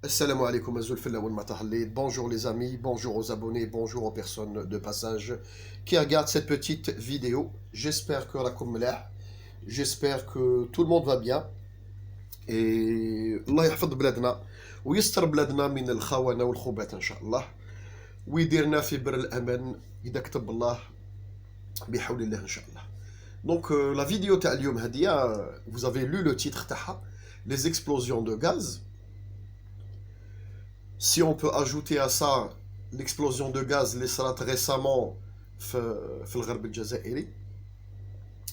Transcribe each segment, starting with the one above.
Assalamu alaikum azulfillah wal matahallid. Bonjour les amis, bonjour aux abonnés, bonjour aux personnes de passage qui regardent cette petite vidéo. J'espère que rakoum mlah, j'espère que tout le monde va bien et Allah yahfad bladna ويستر بلادنا من الخونة والخبث إن شاء الله ويديرنا في بر الأمان إذا كتب الله بحول الله إن شاء الله. Donc la vidéo تاع اليوم هدية, vous avez lu le titre تاعها, les explosions de gaz. Si on peut ajouter à ça l'explosion de gaz اللي صارت récemment في الغرب الجزائري,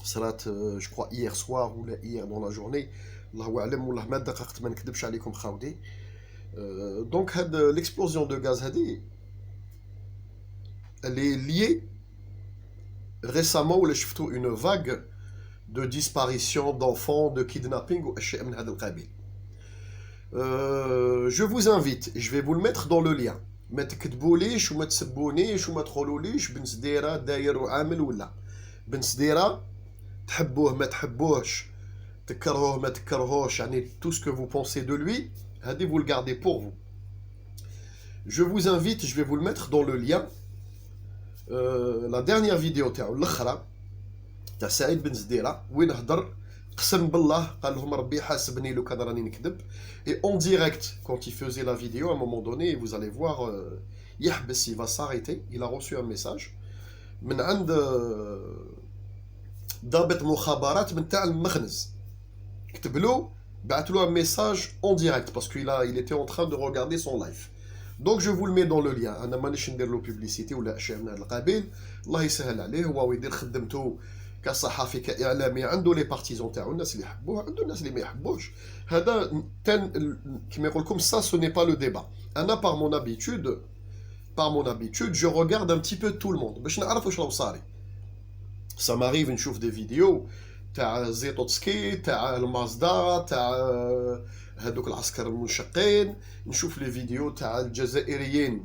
صارت je crois hier soir ou hier dans la journée, الله أعلم والله ما دققت ما نكذبش عليكم خاودي. Donc l'explosion de gaz هذه elle est liée récemment où شفتوا une vague de disparition d'enfants, de kidnapping وأشياء من هذا القبيل. Je vous invite, je vais vous le mettre dans le lien. ما تكتبوليش وما تسبونيش وما تقولوليش بن سديرة داير وعامل ولا بن سديرة تحبوه ما تحبوهش تكرهوه ما تكرهوش, يعني tout ce que vous pensez de lui, هذه vous le gardez pour vous. Je vous invite, je vais vous le mettre dans le lien. La dernière vidéo تاعو الاخرى تاع سعيد بن سديرة وين هضر قسم بالله قال لهم ربي حاسبني لو كان راني نكذب. Et en direct, quand il faisait la vidéo, à un moment donné, vous allez voir, يحبس, il va s'arrêter. Il a reçu un message من عند ضابط مخابرات من تاع المخنز, كتب له, بعث له un message en direct parce il était en train de regarder son live. Donc je vous le mets dans le lien. انا مانيش ندير له بوبليسيتي ولا اشياء من هذا القبيل, الله يسهل عليه, هو يدير خدمته كصحافي كاعلامي, عنده لي بارتيزون تاعو, الناس اللي يحبوه, عنده الناس اللي ما يحبوش. هذا كما يقول لكم ça ce n'est pas le débat. انا par mon habitude je regarde un petit peu tout le monde باش نعرف واش راه صاري. ça m'arrive نشوف des vidéos تاع زيتوتسكي, تاع المازدا, تاع هذوك العسكر المنشقين, نشوف لي فيديو تاع الجزائريين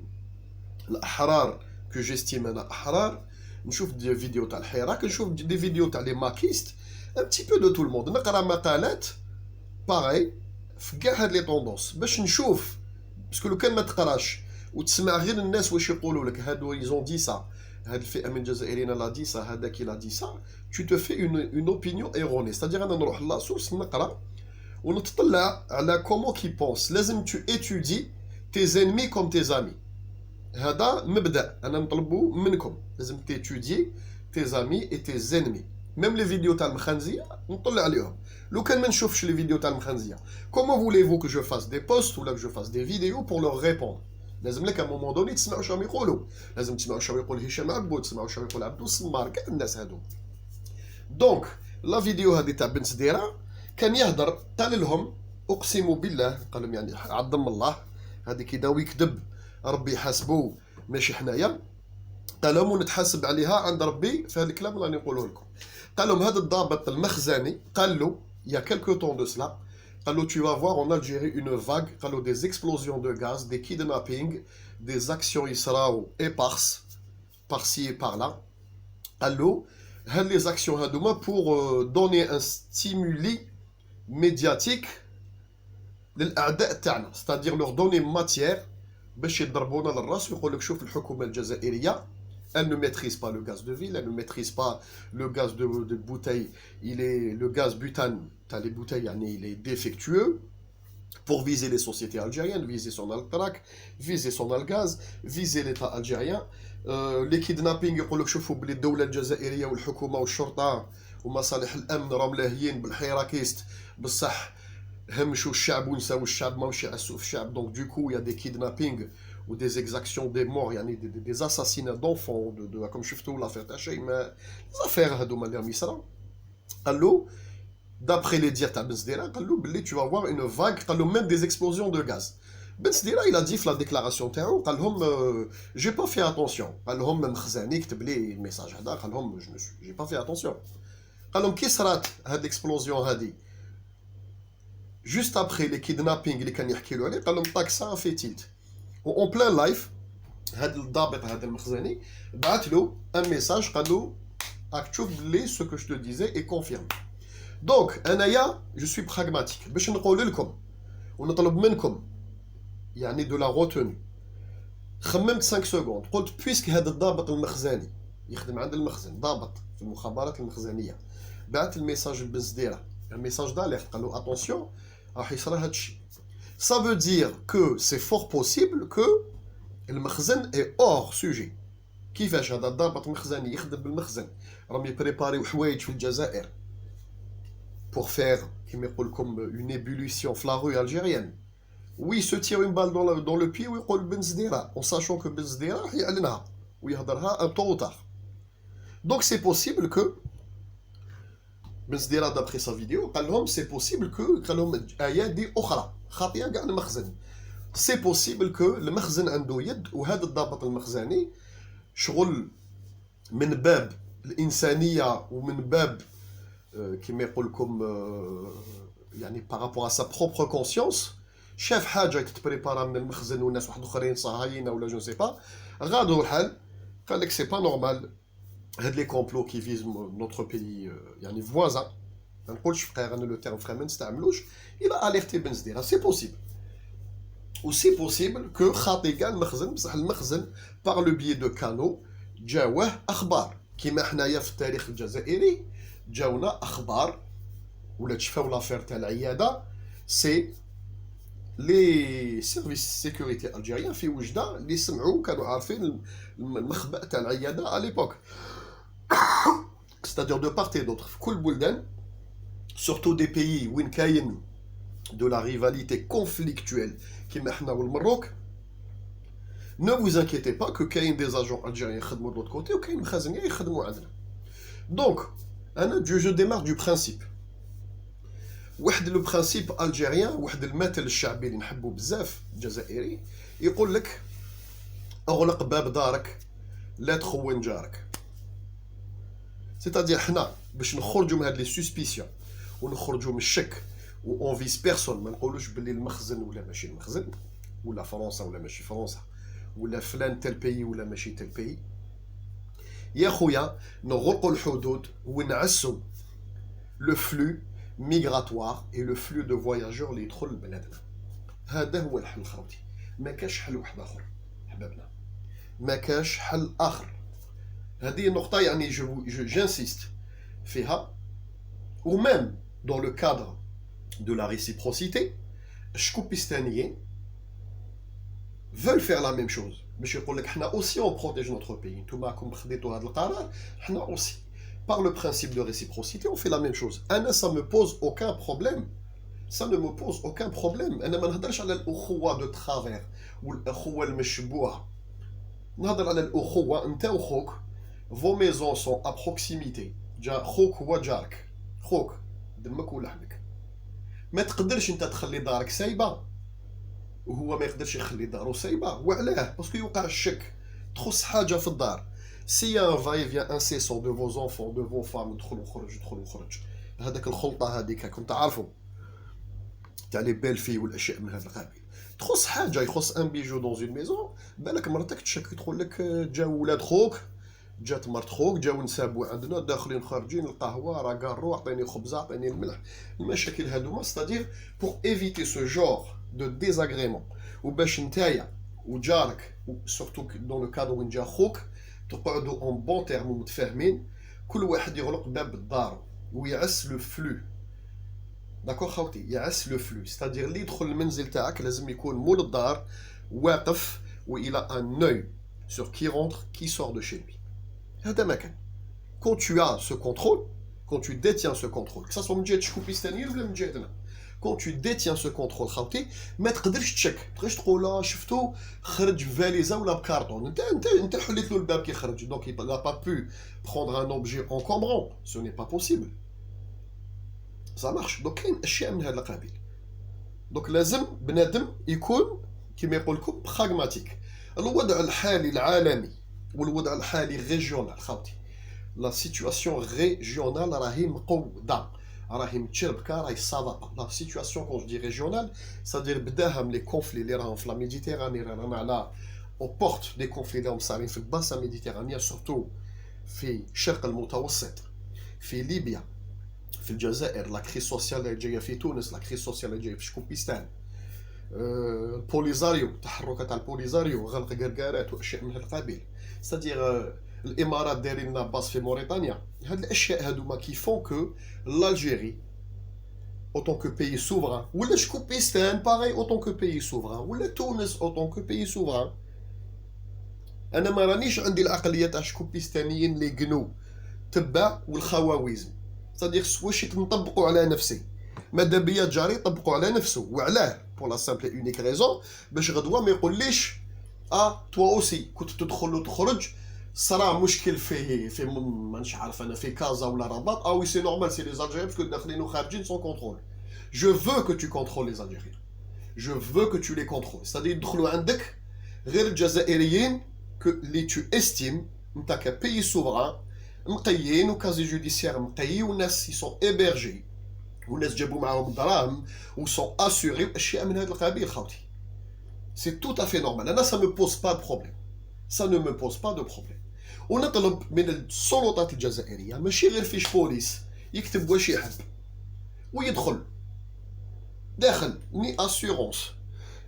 الاحرار que j'estime انا احرار, نشوف دي فيديو تاع الحراك, نشوف دي فيديو تاع لي ماكيست, un petit peu de tout le monde. نقرا مقالات باغي في كاع هاد لي طوندونس باش نشوف, باسكو لو كان ما تقراش وتسمع غير الناس واش يقولوا لك, هادو يزون دي سا, هاد الفئه من الجزائريين لا دي سا, هذاك لا دي سا, tu te fais une opinion erronée. c'est-à-dire انا نروح لا سورس نقرا ونتطلع على comment qui pense. لازم tu étudies tes ennemis comme tes amis. هذا مبدأ أنا نطلبه منكم, لازم تيتودي tes amis et tes ennemis. même les vidéos تاع المخنزية نطلع عليهم. لو كان ما نشوفش les vidéos تاع المخنزية, comment voulez-vous que je fasse des posts ولا que je fasse des vidéos pour leur répondre؟ لازم لك à un moment donné تسمعوا شنو يقولوا, لازم تسمعوا شنو يقول هشام عبود, تسمعوا شنو يقول عبدو السمار, كاع الناس هادو. دونك لا فيديو هذه تاع بن سديرة كان يهدر, قال لهم اقسم بالله, قال لهم يعني عظم الله, هذه كي داو يكذب ربي يحاسبو ماشي حنايا, قال لهم ونتحاسب عليها عند ربي في هذا الكلام اللي راني نقوله لكم. قال لهم هذا الضابط المخزني قال له il y a quelque temps de cela, قال له tu vas voir en Algérie une vague, قال له des explosions de gaz, des kidnappings, des actions يصراو éparses par-ci et par-là. قال له هاد les actions هادوما pour donner un stimuli médiatique للاعداء تاعنا, c'est-à-dire leur donner matière باش يضربونا للراس ويقول لك شوف الحكومه الجزائريه elle ne maîtrise pas le gaz de ville, elle ne maîtrise pas le gaz de bouteille, le gaz butane تاع les bouteilles يعني il est défectueux, pour viser les sociétés algériennes, viser son Altrac, viser son Algaz, viser l'état algérien. les kidnappings يقول لك شوفوا بلي الدوله الجزائريه والحكومه والشرطه ومصالح الامن راهم لاهيين بالحراكيست, بصح همشوا الشعب ونساو الشعب, ماهوش يعسوا في الشعب. donc du coup il y a des kidnappings ou des exactions, des morts, يعني des assassinats d'enfants, comme شفتوا l'affaire تاع شيماء, les affaires هذوما اللي راهم يصراو. قال له d'après les dires تاع بن سديرة, قال له بلي tu vas voir une vague, قال له même des explosions de gaz. بن سديرة il a dit في la déclaration تاعو, قال لهم j'ai pas fait attention, قال لهم مخزاني كتب لي الميساج هذا, قال لهم j'ai pas fait attention. قال لهم كي صرات هاد الاكسبلوزيون هادي juste après les kidnappings اللي كان يحكي له عليه, قال لهم طاك سا في تيلت. اون بلان لايف هذا الضابط هذا المخزني بعث له ان ميساج, قال له راك تشوف بلي سو كو جو تو ديزي اي كونفيرم. دونك انايا جو سوي براغماتيك باش نقول لكم ونطلب منكم يعني de la retenue. خممت 5 سكوند قلت بويسك هذا الضابط المخزني يخدم عند المخزن، ضابط في المخابرات المخزنيه، بعث الميساج لبن زديره، الميساج داليرت قال له اتونسيون راح يصرى هذا الشيء. Ça veut dire que c'est fort possible que المخزن est hors sujet. كيفاش هذا الضابط مخزني يخدم بالمخزن راهم يبريباريو حوايج في الجزائر pour faire كيما يقول لكم une ébullition في la rue algérienne. Oui, se tire une balle dans le pied ويقول بن زديره en sachant que بن زديره راح يعلنها ويهضرها un tôt ou tard. Donc c'est possible que بن زديره d'après sa vidéo قال لهم c'est possible que قال لهم ايادي اخرى خاطئه كاع المخزن. C'est possible que المخزن عنده يد وهذا الضابط المخزني شغل من باب الإنسانية ومن باب كما يقول لكم يعني par rapport à sa propre conscience شاف حاجة تتبريبارا من المخزن والناس واحد اخرين صهاينة ولا جو سي با غادروا الحال قال لك سي با نورمال هاد لي كومبلو كي فيز نوتر بيي يعني فوازان ما نقولش فقير انا لو تيرم فخير ما نستعملوش الى اليرتي بن زديره سي بوسيبل و سي بوسيبل كو خاطي كاع المخزن بصح المخزن باغ لو بيي دو كانو جاوه اخبار كيما حنايا في التاريخ الجزائري جاونا اخبار ولا تشفاو لافير تاع العياده سي لي سيرفيس سيكوريتي الجيريان في وجده اللي سمعوا كانوا عارفين المخبأ تاع العياده على ليبوك c'est-à-dire de part et d'autre في كل بلدان surtout des pays وين كاين de la rivalité conflictuelle كيما حنا والمروك. Ne vous inquiétez pas que كاين des agents algériens يخدموا de l'autre côté وكاين مخازنيه يخدموا عندنا. Donc انا je démarre du principe واحد لو برانسيب الجيريان واحد المثل الشعبي اللي نحبه بزاف الجزائري يقول لك اغلق باب دارك لا تخون جارك. سيتادير حنا باش نخرجوا من هاد لي سوسبيسيون ونخرجوا من الشك و اون فيس بيرسون ما نقولوش باللي المخزن ولا ماشي المخزن ولا فرنسا ولا ماشي فرنسا ولا فلان تال بيي ولا ماشي تال بيي. يا خويا نغلقوا الحدود ونعسوا لو فلو ميغراتوار اي لو فلو دو فواياجور اللي يدخل لبلادنا. هذا هو الحل خوتي، ما كاش حل واحد اخر حبابنا، ما كاش حل اخر. هذه النقطة يعني جانسيست فيها. وميم دون لو كادر دو لا ريسيبروسيتي الشكوبيستانيين veulent faire la même chose باش يقول لك حنا اوسي اون بروتيج نوتر بيي. نتوما راكم خديتوا هذا القرار، حنا اوسي par le principe de réciprocité on fait la même chose. انا ça me pose aucun problème, ça ne me pose aucun problème. انا ما نهضرش على الاخوه دو ترافير والاخوه المشبوهه، نهضر على الاخوه انت وخوك vos maisons sont à proximité. جا خوك هو جارك، خوك دمك ولحمك. ما تقدرش انت تخلي دارك سايبه وهو ما يقدرش يخلي دارو سايبه. وعلاه؟ باسكو يوقع الشك تخص حاجه في الدار. سي ان فاي فيان انسيسون دو فوز انفون دو فو فام دخل وخرج دخل وخرج، هذاك الخلطه هذيك كنت عارفو تاع لي بيل في والاشياء من هذا القبيل. تخص حاجه يخص ان بيجو دون اون ميزون، بالك مرتك تشك تقول لك جاو ولاد خوك جات مرت خوك جاو نسابوا عندنا داخلين خارجين القهوه راه كارو عطيني خبزه عطيني الملح. المشاكل هذوما ستادير بور ايفيتي سو جور دو ديزاغريمون وباش نتايا وجارك سورتو دون لو كادر وين جا خوك تقعدوا اون بون تيرم متفاهمين، كل واحد يغلق باب الدار ويعس لو فلو. داكور خوتي، يعس لو فلو ستادير اللي يدخل المنزل تاعك لازم يكون مول الدار واقف والى ان اوي سور كي رونتر كي سور دو شي لوي. هذا ما كان. quand tu as ce contrôle, quand tu détiens ce contrôle, que ça soit من جهه الشكوبيستانيين ولا من جهتنا، quand tu détiens ce contrôle خوتي ما تقدرش تشك، ما تقدرش تقول لا شفتو خرج بفاليزه ولا بكارطون، انت حليت له الباب كي خرج دونك il n'a pas pu prendre un objet encombrant. Ce n'est pas possible. ça marche. donc كاين اشياء من هذا القبيل. donc لازم بنادم يكون كما يقول لكم براغماتيك. الوضع الحالي العالمي والوضع الحالي ريجيونال خوتي، لا سيتواسيون ريجيونال راهي مقوده، راهي متشربكه، راهي صافا. لا سيتواسيون كون جدي ريجيونال صادير بداها من لي كونفلي اللي راهم في لا ميديتيراني، رانا على او بورت دي كونفلي اللي صارين في الباسا ميديتيرانيه سورتو في الشرق المتوسط، في ليبيا، في الجزائر، لا كريس سوسيال اللي جايه في تونس، لا كريس سوسيال اللي جايه في شكوبيستان. البوليزاريو، تحركات على البوليزاريو، غلق قرقارات واشياء من هذا القبيل. ستادير الامارات دايرين لنا باس في موريتانيا. هاد الاشياء هادوما كي فون كو l'Algérie autant que pays souverain ولا شكوبيستان باغي autant que pays souverain ولا تونس autant que pays souverain. انا ما رانيش عندي العقليه تاع شكوبيستانيين اللي قنو تبع والخواويزم. صديق واش نطبقوا على نفسي ماذا بيا جاري طبقوا على نفسه. وعلاه بور لا سامبل اونيك ريزون باش غدوه ما يقوليش توا اوسي كنت تدخل وتخرج صرا مشكل في مانيش عارف انا في كازا ولا رباط. وي سي نورمال سي لي زالجيريان باسكو داخلين وخارجين سون كونترول. جو فو كو تو كونترول لي زالجيريان، جو فو كو تو لي كونترول. صديق يدخلوا عندك غير الجزائريين اللي تو استيم نتا كبيي سوفران مقيين وكازي جوديسيير مقيي وناس سون ايبرجي والناس جابوا معاهم الدراهم وسون اسوري واشياء من هذا القبيل خاوتي. سي تو افي نورمال. انا سا مو بوز با دو بروبليم، سا نو مو بوز با دو بروبليم. ونطلب من السلطات الجزائريه ماشي غير فيش بوليس يكتب واش يحب ويدخل داخل ني اسيورونس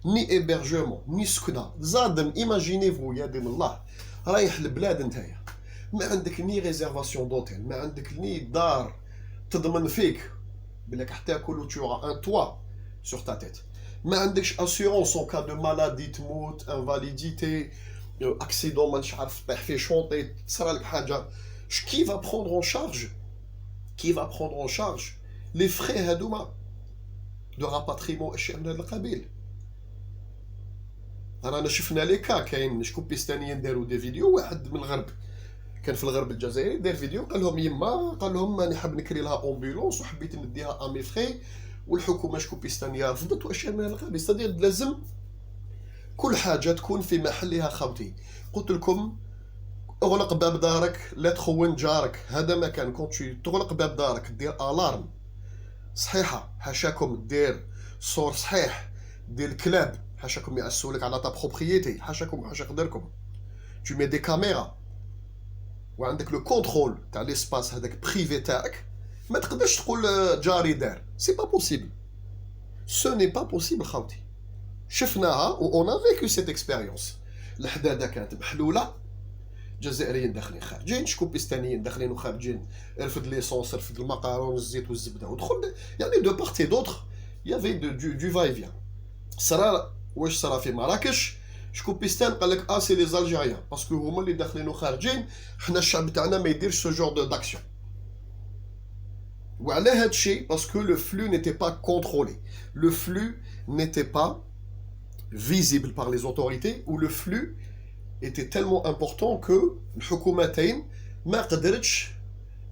ني ايبرجمون ني سكنه. زاد ايماجيني فو يا دين الله رايح البلاد نتايا ما عندك ني ريزيرفاسيون دوتيل، ما عندك ني دار تضمن فيك بلاك حتى تاكل و تيورا ان توا سور تا تيت، ما عندكش اسيورونس اون كا دو مالادي تموت انفاليديتي اكسيدون مانيش عارف طيح فيه شونطي تصرى لك حاجه. كي فا بروندر اون شارج كي فا بروندر اون شارج لي فري هادوما دو راباتريمون اشياء من هذا القبيل. رانا شفنا لي كا كاين شكوبيستانيين داروا دي فيديو. واحد من الغرب كان في الغرب الجزائري دار فيديو قال لهم يما قال لهم راني حاب نكري لها امبولونس وحبيت نديها امي فري والحكومه شكوبيستانيه رفضت واشياء من هذا القبيل. صديق لازم كل حاجه تكون في محلها خاوتي. قلت لكم اغلق باب دارك لا تخون جارك. هذا ما كان كنت تغلق باب دارك دير الارم صحيحه حاشاكم دير صور صحيح دير الكلاب حاشاكم يعسوا لك على تا بروبريتي حاشاكم حاشا قدركم. tu mets des caméras وعندك لو كونترول تاع ليسباس هذاك بريفي تاعك. ما تقدرش تقول جاري دار سي با بوسيبل، سو ني با بوسيبل خاوتي. شفناها و اون ا فيكو سيت اكسبيريونس. الحداده كانت محلوله، جزائريين داخلين خارجين، شكوبيستانيين داخلين وخارجين، رفد ليسونس رفد المقارون والزيت والزبده ودخل يعني دو بارتي دوطخ يافي دو فاي فيان. صرا واش صرا في مراكش شكوبيستان قال لك سي لي زالجيريان باسكو هما اللي داخلين وخارجين، حنا الشعب تاعنا ما يديرش سو جور داكسيون. وعلى هاد الشيء باسكو لو فلو نيتي با كونترولي، لو فلو نيتي با visible par les autorités ou le flux était tellement important que الحكومتين ما قدرتش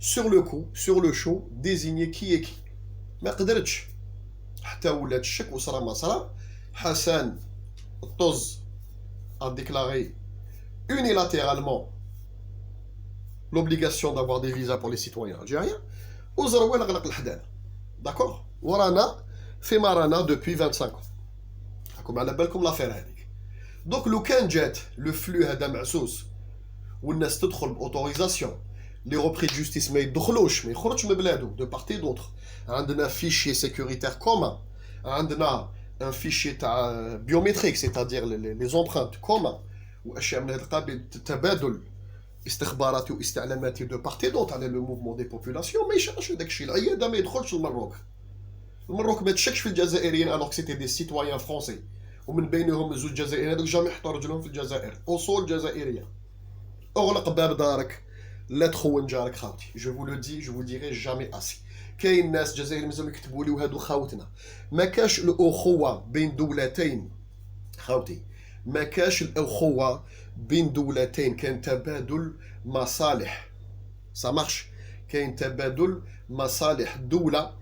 sur le coup sur le chaud désigner qui est qui. ما قدرتش حتى ولات الشك وصرا ما صرا. حسن الطز a déclaré unilatéralement l'obligation d'avoir des visas pour les citoyens algériens. وزروال غلق الحداده داكور. ورانا فيما رانا depuis 25 ans. راكم على بالكم لافير هذيك. دونك لو كان جات لو فلو هذا معسوس والناس تدخل باوتوريزاسيون، لي روبري جوستيس ما يدخلوش ما يخرجش من بلادو دو بارتي دوطخ. عندنا فيشي سيكوريتير كومان، عندنا ان فيشي تاع بيوميتريك سيتادير لي زومبرانت كومان واشياء من هذا القبيل، تبادل استخباراتي واستعلاماتي دو بارتي دوط على لو موفمون دي بوبولاسيون. ما يشرحش داك الشيء. العياده ما يدخلش للمروك. المروك ما تشكش في الجزائريين الوغ سيتي دي سيتويان فرونسي ومن بينهم زوج جزائريين هذوك جامي يحطوا رجلهم في الجزائر اصول جزائريه. اغلق باب دارك لا تخون جارك خاوتي. جو فو لو دي جو فو ديري جامي اسي. كاين ناس جزائريين مازالوا يكتبوا لي وهادو خاوتنا. ما كاش الاخوه بين دولتين خاوتي، ما كاش الاخوه بين دولتين. كان تبادل مصالح سا مارش، كاين تبادل مصالح. دوله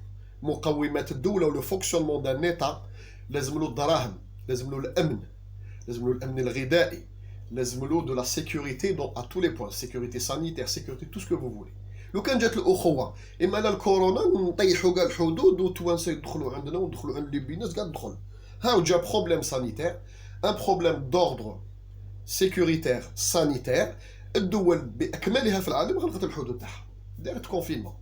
مقومات الدوله ولو فونكسيونمون دان نيتا لازم له الدراهم، لازم له الامن، لازم له الامن الغذائي، لازم له دو لا سيكوريتي دون ا تو لي بوين، سيكوريتي سانيتير، سيكوريتي تو سكو فو فولي. لو كان جات الاخوه اما لا الكورونا نطيحوا كاع الحدود والتوانسه يدخلوا عندنا وندخلوا عند الليبيناس كاع ندخل. ها جا بروبليم سانيتير، ان بروبليم دوردر سيكوريتير سانيتير. الدول باكملها في العالم غلقت الحدود تاعها، دارت كونفينمون.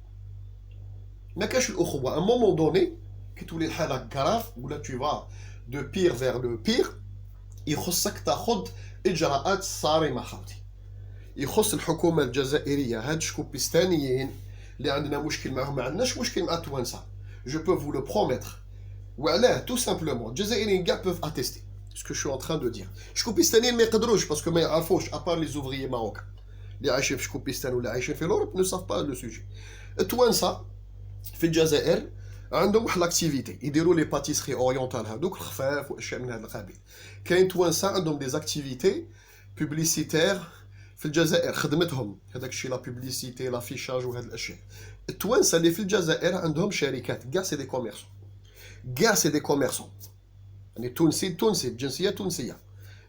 ما كاش الاخوه. ان مومون دوني كي تولي الحاله كراف ولا تو فا de pire vers le pire, يخصك تاخذ اجراءات صارمه خاوتي. يخص الحكومه الجزائريه هاد الشكوبيستانيين اللي عندنا مشكل معهم، ما عندناش مشكل مع التوانسه. جو بو فو لو بروميتر. وعلاه تو سامبلومون الجزائريين كاع بوف اتيستي سكو شو ان تران دو دير. الشكوبيستانيين ما يقدروش باسكو ما يعرفوش ابار لي زوفريي ماروكان اللي عايشين في شكوبيستان ولا عايشين في لوروب نو ساف با لو سوجي. التوانسه في الجزائر عندهم واحد لاكتيفيتي يديروا لي باتيسري اورينتال هذوك الخفاف واشياء من هذا القبيل. كاين توانسه عندهم دي زاكتيفيتي بوبليسيتير في الجزائر، خدمتهم هذاك الشيء لا بوبليسيتي لافيشاج وهاد الاشياء. التوانسه اللي في الجزائر عندهم شركات كاع سي دي كوميرسون، كاع سي دي كوميرسون، يعني تونسي بجنسيه تونسيه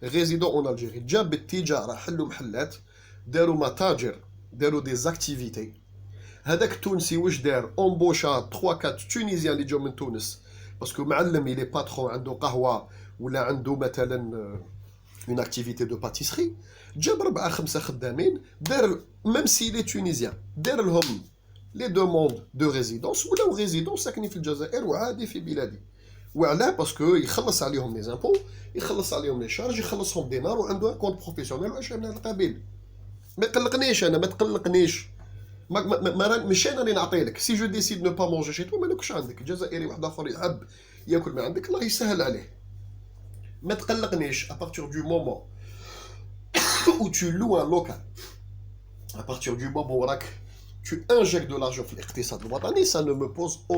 ريزيدون اون الجيري، جاب التجاره، حلوا محلات، داروا متاجر، داروا دي زاكتيفيتي. هذاك التونسي واش دار؟ اونبوشا 3 4 تونيزيان اللي جاو من تونس، باسكو معلم لي باترون عنده قهوه ولا عنده مثلا اون اكتيفيتي دو باتيسري، جاب 4 5 خدامين، دار ميم سي لي تونيزيان دار لهم لي دوموند دو ريزيدونس ولاو ريزيدون ساكنين في الجزائر وعادي في بلادي. وعلاه؟ باسكو يخلص عليهم لي زامبو، يخلص عليهم لي شارج، يخلصهم دينار وعنده كونت بروفيسيونيل واشياء من هذا القبيل. ما يقلقنيش انا، ما تقلقنيش. ماشي انا اللي نعطي لك. سي جو ديسيد نو با مونجي شي تو مالكش عندك. جزائري واحد اخر يحب ياكل من عندك الله يسهل عليه. ما تقلقنيش. ابارتير دو مومون où tu loues un local, à partir du moment où tu injectes de l'argent في الاقتصاد الوطني, ça ne me pose